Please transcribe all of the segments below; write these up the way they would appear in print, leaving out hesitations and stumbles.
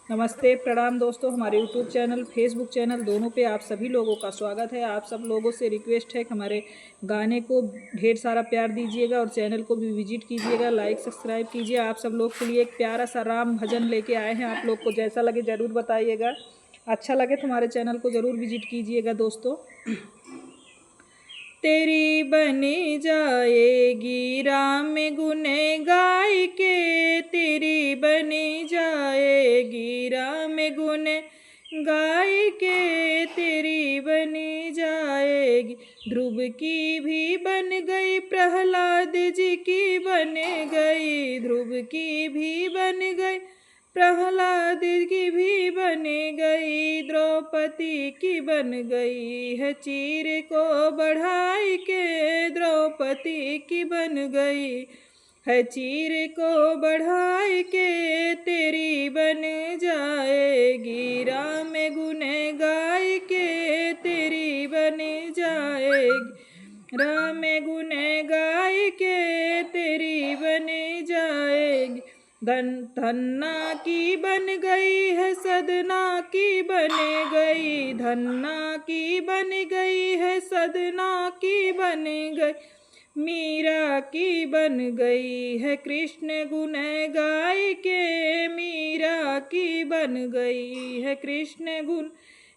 नमस्ते, प्रणाम दोस्तों। हमारे यूट्यूब चैनल, फेसबुक चैनल दोनों पे आप सभी लोगों का स्वागत है। आप सब लोगों से रिक्वेस्ट है कि हमारे गाने को ढेर सारा प्यार दीजिएगा और चैनल को भी विजिट कीजिएगा, लाइक सब्सक्राइब कीजिए। आप सब लोग के लिए एक प्यारा सा राम भजन लेके आए हैं। आप लोग को जैसा लगे ज़रूर बताइएगा। अच्छा लगे तो हमारे चैनल को ज़रूर विजिट कीजिएगा दोस्तों। तेरी बनी जाएगी राम गुन गाय के, तेरी बनी जाएगी राम गुन गाय के, तेरी बनी जाएगी। ध्रुव की भी बन गई, प्रहलाद जी की बन गई, ध्रुव की भी बन गई, प्रहलाद की भी बन गई, द्रौपदी की बन गई है चीर को बढ़ाई के, द्रौपदी की बन गई है चीर को बढ़ाई के, तेरी बन जाएगी राम गुन गाय के, तेरी बन जाएगी राम गुन गाय के, तेरी बन जाएगी। धन्ना की बन गई है, सदना की बन गई, धन्ना की बन गई है, सदना की बन गई, मीरा की बन गई है कृष्ण गुण गाय के, मीरा की बन गई है कृष्ण गुण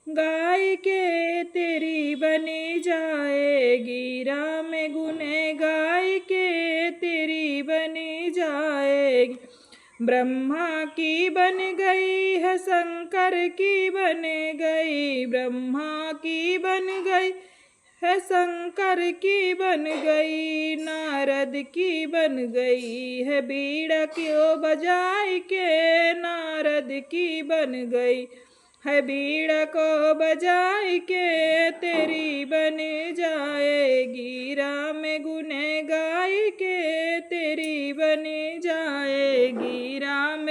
गाय के, तेरी बनी जाएगी राम गुण गाय के, तेरी बनी जाएगी। ब्रह्मा की बन गई है, शंकर की बन गई, ब्रह्मा की बन गई है, शंकर की बन गई, नारद की बन गई है, बीड़ा क्यों बजाए के, नारद की बन गई है, बीड़ा को बजाए के, तेरी बन जाएगी राम गुन गाय के, तेरी बन जाएगी राम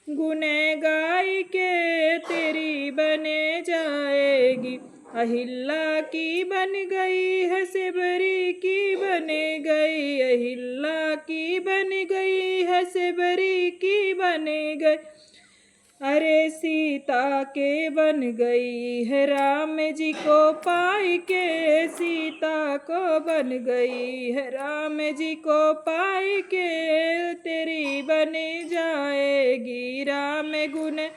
गुन गाय के, तेरी बन जाएगी। अहिल्ला की बन गई है, सेबरी की बन गई, अहिल्ला की बन गई है, सेबरी की बन गई, अरे सीता के बन गई है, राम जी को पाई के, सीता को बन गई है, राम जी को पाई के, तेरी बन जाएगी राम गुन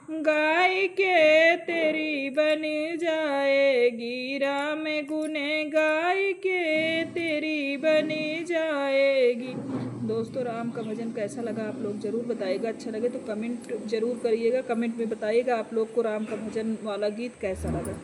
गाय के, तेरी बन जाएगी राम गुन गाय के, तेरी बन जाएगी। दोस्तों, राम का भजन कैसा लगा आप लोग ज़रूर बताइएगा। अच्छा लगे तो कमेंट ज़रूर करिएगा, कमेंट में बताइएगा आप लोग को राम का भजन वाला गीत कैसा लगा।